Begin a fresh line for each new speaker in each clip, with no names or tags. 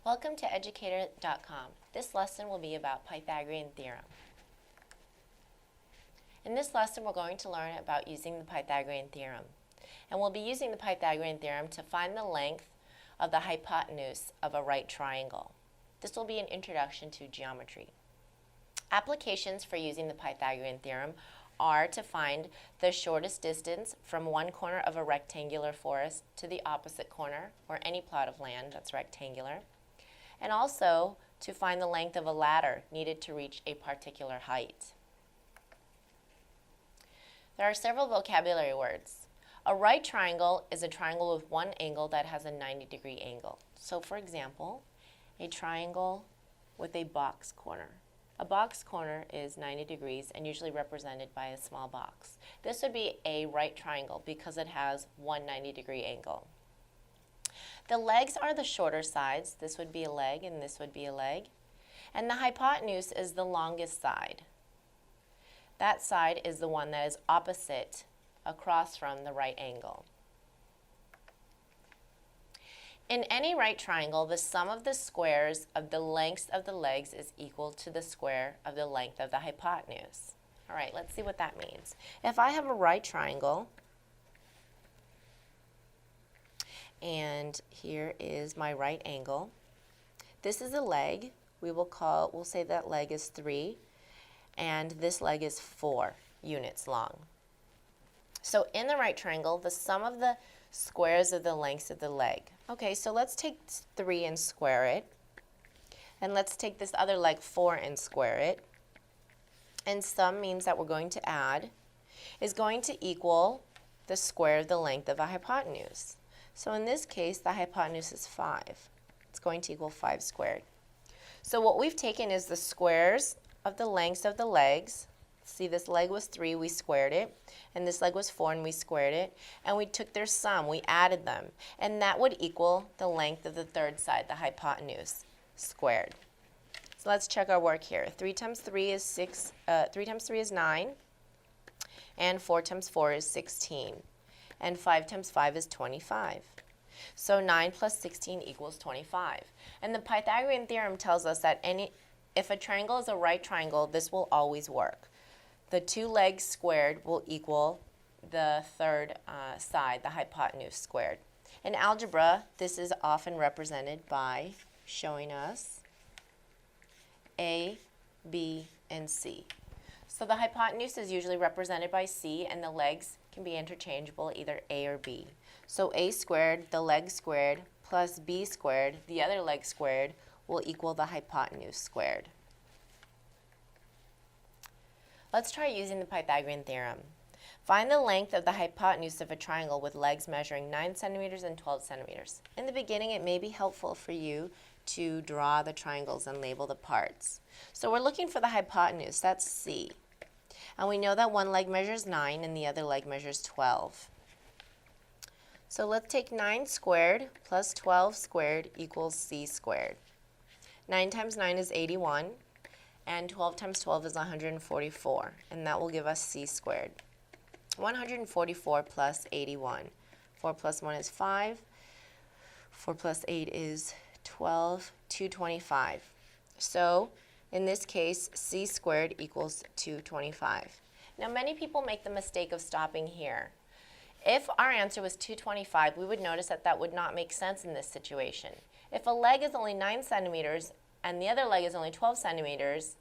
Welcome to educator.com. This lesson will be about Pythagorean theorem. In this lesson, we're going to learn about using the Pythagorean theorem. And we'll be using the Pythagorean theorem to find the length of the hypotenuse of a right triangle. This will be an introduction to geometry. Applications for using the Pythagorean theorem are to find the shortest distance from one corner of a rectangular forest to the opposite corner, or any plot of land that's rectangular, and also to find the length of a ladder needed to reach a particular height. There are several vocabulary words. A right triangle is a triangle with one angle that has a 90-degree angle. So for example, a triangle with a box corner. A box corner is 90 degrees and usually represented by a small box. This would be a right triangle because it has one 90-degree angle. The legs are the shorter sides. This would be a leg and this would be a leg. And the hypotenuse is the longest side. That side is the one that is opposite across from the right angle. In any right triangle, the sum of the squares of the lengths of the legs is equal to the square of the length of the hypotenuse. All right, let's see what that means. If I have a right triangle, and here is my right angle. This is a leg. We'll say that leg is 3, and this leg is 4 units long. So in the right triangle, the sum of the squares of the lengths of the leg. Okay, so let's take 3 and square it. And let's take this other leg 4 and square it. And sum means that we're going to add is going to equal the square of the length of a hypotenuse. So in this case, the hypotenuse is 5. It's going to equal 5 squared. So what we've taken is the squares of the lengths of the legs. See, this leg was 3, we squared it, and this leg was 4, and we squared it, and we took their sum, we added them, and that would equal the length of the third side, the hypotenuse, squared. So let's check our work here. 3 times 3 is 6. 3 times 3 is 9, and 4 times 4 is 16, and 5 times 5 is 25. So 9 plus 16 equals 25. And the Pythagorean theorem tells us that if a triangle is a right triangle, this will always work. The 2 legs squared will equal the third side, the hypotenuse squared. In algebra, this is often represented by showing us A, B, and C. So the hypotenuse is usually represented by C, and the legs can be interchangeable, either A or B. So A squared, the leg squared, plus B squared, the other leg squared, will equal the hypotenuse squared. Let's try using the Pythagorean theorem. Find the length of the hypotenuse of a triangle with legs measuring 9 centimeters and 12 centimeters. In the beginning, it may be helpful for you to draw the triangles and label the parts. So we're looking for the hypotenuse, that's C. And we know that one leg measures 9 and the other leg measures 12. So let's take 9 squared plus 12 squared equals C squared. 9 times 9 is 81. And 12 times 12 is 144, and that will give us C squared. 144 plus 81. 4 plus 1 is 5. 4 plus 8 is 12, 225. So, in this case, C squared equals 225. Now, many people make the mistake of stopping here. If our answer was 225, we would notice that that would not make sense in this situation. If a leg is only 9 centimeters and the other leg is only 12 centimeters,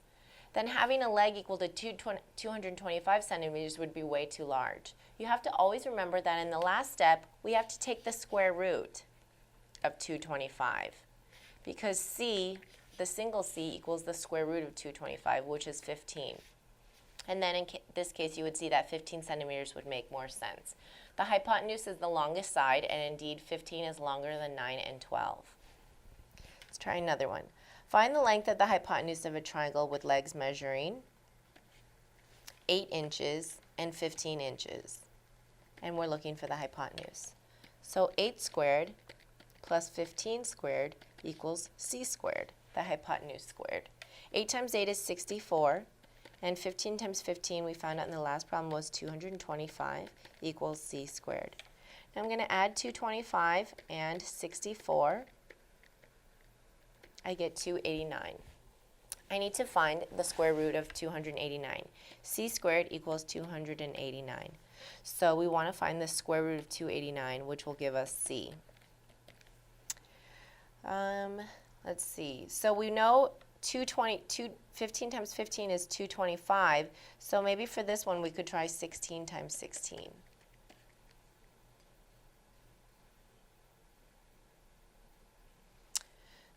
then having a leg equal to 225 centimeters would be way too large. You have to always remember that in the last step, we have to take the square root of 225 because C, the single C, equals the square root of 225, which is 15. And then in this case, you would see that 15 centimeters would make more sense. The hypotenuse is the longest side, and indeed 15 is longer than 9 and 12. Let's try another one. Find the length of the hypotenuse of a triangle with legs measuring 8 inches and 15 inches. And we're looking for the hypotenuse. So 8 squared plus 15 squared equals C squared, the hypotenuse squared. 8 times 8 is 64, and 15 times 15 we found out in the last problem was 225 equals C squared. Now I'm going to add 225 and 64. I get 289. I need to find the square root of 289. C squared equals 289. So we want to find the square root of 289, which will give us C. Let's see. So we know 15 times 15 is 225. So maybe for this one we could try 16 times 16.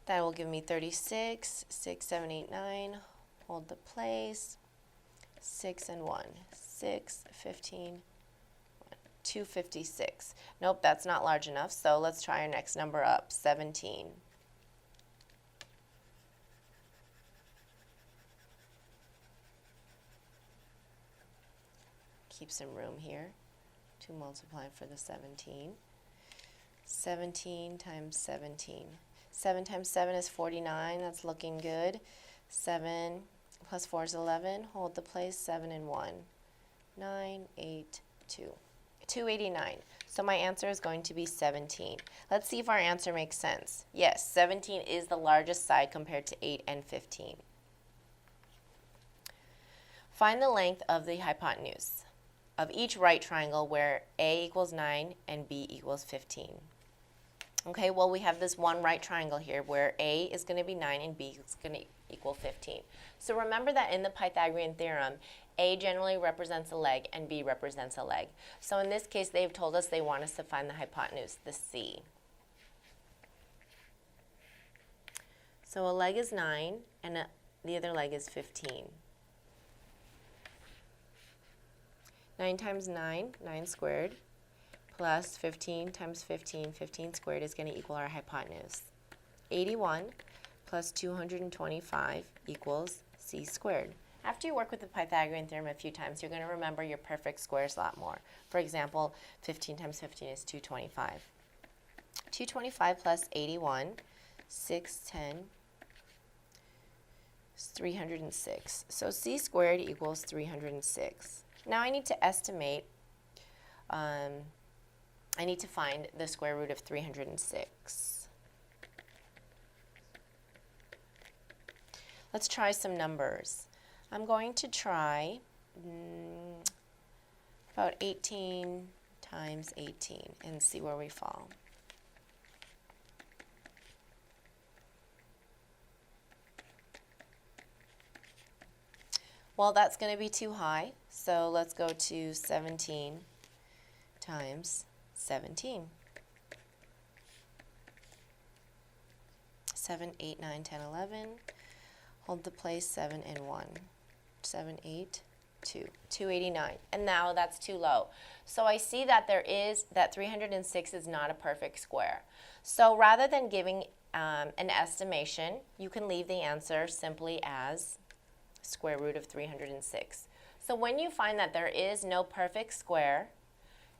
That will give me 36, 6, 7, 8, 9. Hold the place. 6 and 1. 6, 15, 256. Nope, that's not large enough, so let's try our next number up, 17. Keep some room here to multiply for the 17. 17 times 17. 7 times 7 is 49. That's looking good. 7 plus 4 is 11. Hold the place. 7 and 1. 9, 8, 2. 289. So my answer is going to be 17. Let's see if our answer makes sense. Yes, 17 is the largest side compared to 8 and 15. Find the length of the hypotenuse of each right triangle where A equals 9 and B equals 15. Okay, well, we have this one right triangle here where A is going to be 9 and B is going to equal 15. So remember that in the Pythagorean theorem, A generally represents a leg and B represents a leg. So in this case, they've told us they want us to find the hypotenuse, the C. So a leg is 9 and the other leg is 15. 9 times 9, 9 squared. Plus 15 times 15, 15 squared is going to equal our hypotenuse. 81 plus 225 equals C squared. After you work with the Pythagorean theorem a few times, you're going to remember your perfect squares a lot more. For example, 15 times 15 is 225. 225 plus 81, 610 is 306. So C squared equals 306. Now I need to estimate I need to find the square root of 306. Let's try some numbers. I'm going to try about 18 times 18 and see where we fall. Well, that's going to be too high, so let's go to 17 times 17. 7, 8, 9, 10, 11. Hold the place, 7 and 1. 7, 8, 2. 289. And now that's too low. So I see that that 306 is not a perfect square. So rather than giving an estimation, you can leave the answer simply as square root of 306. So when you find that there is no perfect square,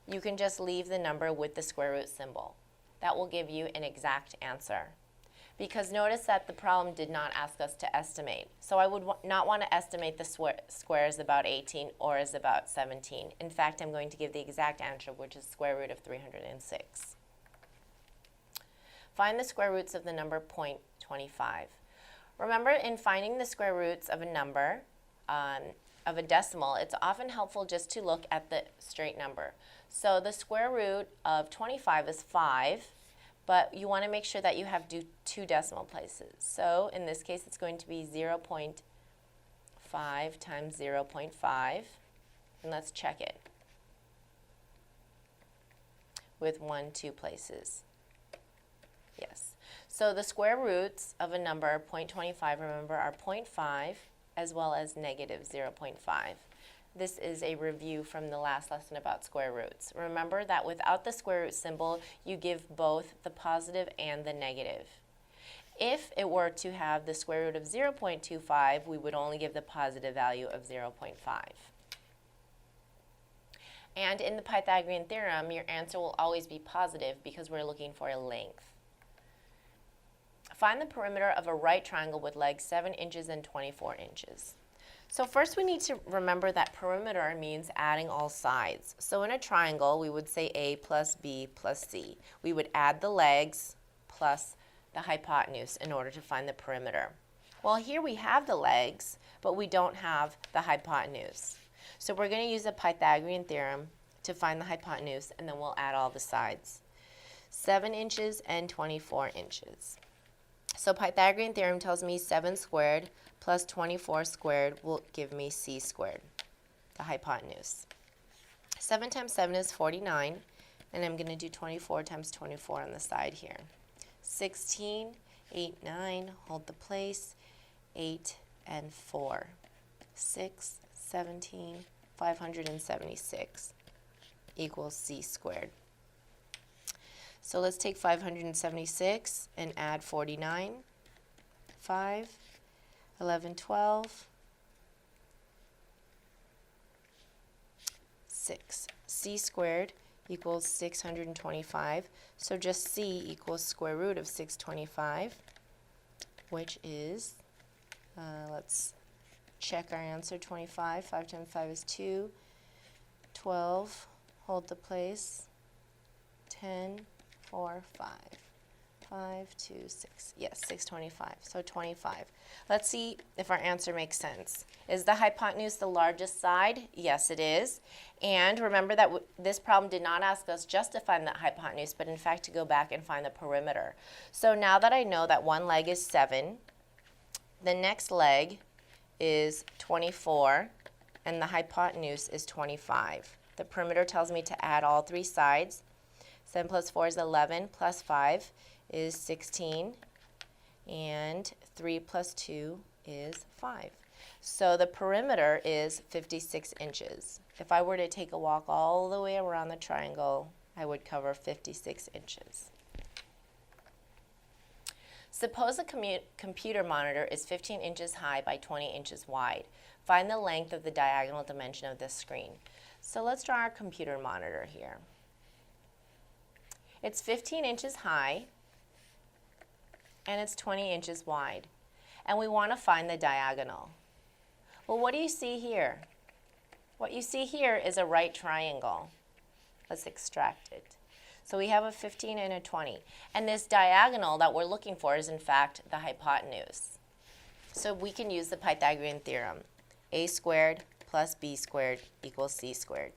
you can just leave the number with the square root symbol. That will give you an exact answer. Because notice that the problem did not ask us to estimate. So I would not want to estimate the square as about 18 or as about 17. In fact, I'm going to give the exact answer, which is square root of 306. Find the square roots of the number 0.25. Remember, in finding the square roots of a number, of a decimal, it's often helpful just to look at the straight number. So the square root of 25 is 5, but you want to make sure that you have two decimal places. So in this case, it's going to be 0.5 times 0.5, and let's check it with 1, 2 places. Yes. So the square roots of a number 0.25, remember, are 0.5 as well as negative 0.5. This is a review from the last lesson about square roots. Remember that without the square root symbol, you give both the positive and the negative. If it were to have the square root of 0.25, we would only give the positive value of 0.5. And in the Pythagorean theorem, your answer will always be positive because we're looking for a length. Find the perimeter of a right triangle with legs 7 inches and 24 inches. So first we need to remember that perimeter means adding all sides. So in a triangle, we would say A plus B plus C. We would add the legs plus the hypotenuse in order to find the perimeter? Well, here we have the legs, but we don't have the hypotenuse. So we're going to use the Pythagorean theorem to find the hypotenuse, and then we'll add all the sides. 7 inches and 24 inches. So Pythagorean theorem tells me 7 squared plus 24 squared will give me c squared, the hypotenuse. 7 times 7 is 49, and I'm going to do 24 times 24 on the side here. 16, 8, 9, hold the place, 8 and 4. 6, 17, 576 equals c squared. So let's take 576 and add 49. 5, 11, 12, 6. C squared equals 625. So just c equals square root of 625, which is, let's check our answer, 25. 5 times 5 is 2. 12, hold the place, 10, 4, 5. 5, 2, 6. Yes, 625. So 25. Let's see if our answer makes sense. Is the hypotenuse the largest side? Yes, it is. And remember that this problem did not ask us just to find that hypotenuse, but in fact to go back and find the perimeter. So now that I know that one leg is 7, the next leg is 24, and the hypotenuse is 25. The perimeter tells me to add all 3 sides. 7 plus 4 is 11, plus 5 is 16, and 3 plus 2 is 5. So the perimeter is 56 inches. If I were to take a walk all the way around the triangle, I would cover 56 inches. Suppose a computer monitor is 15 inches high by 20 inches wide. Find the length of the diagonal dimension of this screen. So let's draw our computer monitor here. It's 15 inches high, and it's 20 inches wide. And we want to find the diagonal. Well, what do you see here? What you see here is a right triangle. Let's extract it. So we have a 15 and a 20. And this diagonal that we're looking for is, in fact, the hypotenuse. So we can use the Pythagorean theorem. A squared plus b squared equals c squared.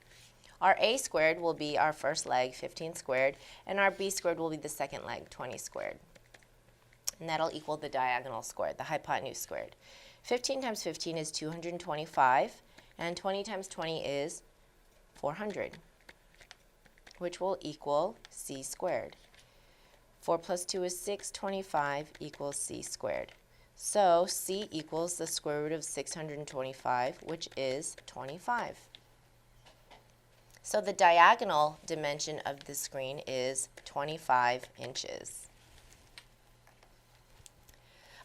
Our a squared will be our first leg, 15 squared, and our b squared will be the second leg, 20 squared. And that'll equal the diagonal squared, the hypotenuse squared. 15 times 15 is 225, and 20 times 20 is 400, which will equal c squared. 4 plus 2 is 6, 25 equals c squared. So c equals the square root of 625, which is 25. So the diagonal dimension of the screen is 25 inches.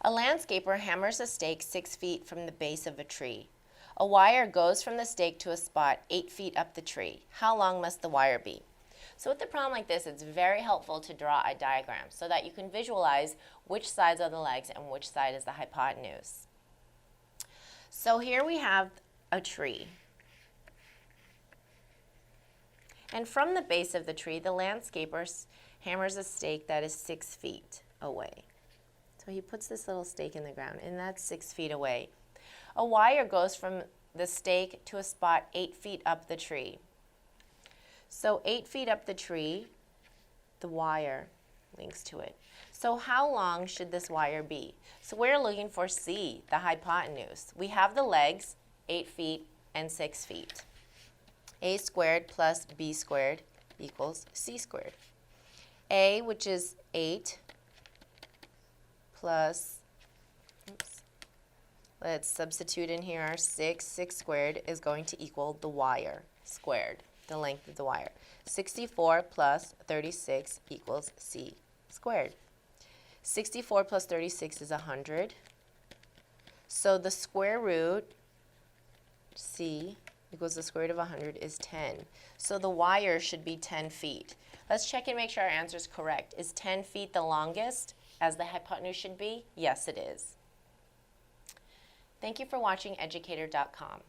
A landscaper hammers a stake 6 feet from the base of a tree. A wire goes from the stake to a spot 8 feet up the tree. How long must the wire be? So with a problem like this, it's very helpful to draw a diagram so that you can visualize which sides are the legs and which side is the hypotenuse. So here we have a tree. And from the base of the tree, the landscaper hammers a stake that is 6 feet away. So he puts this little stake in the ground, and that's 6 feet away. A wire goes from the stake to a spot 8 feet up the tree. So 8 feet up the tree, the wire links to it. So how long should this wire be? So we're looking for C, the hypotenuse. We have the legs, 8 feet and 6 feet. A squared plus b squared equals c squared. A, which is 8, plus, let's substitute in here our 6. 6 squared is going to equal the wire squared, the length of the wire. 64 plus 36 equals c squared. 64 plus 36 is 100. So the square root, c, equals the square root of 100 is 10. So the wire should be 10 feet. Let's check and make sure our answer is correct. Is 10 feet the longest, as the hypotenuse should be? Yes, it is. Thank you for watching educator.com.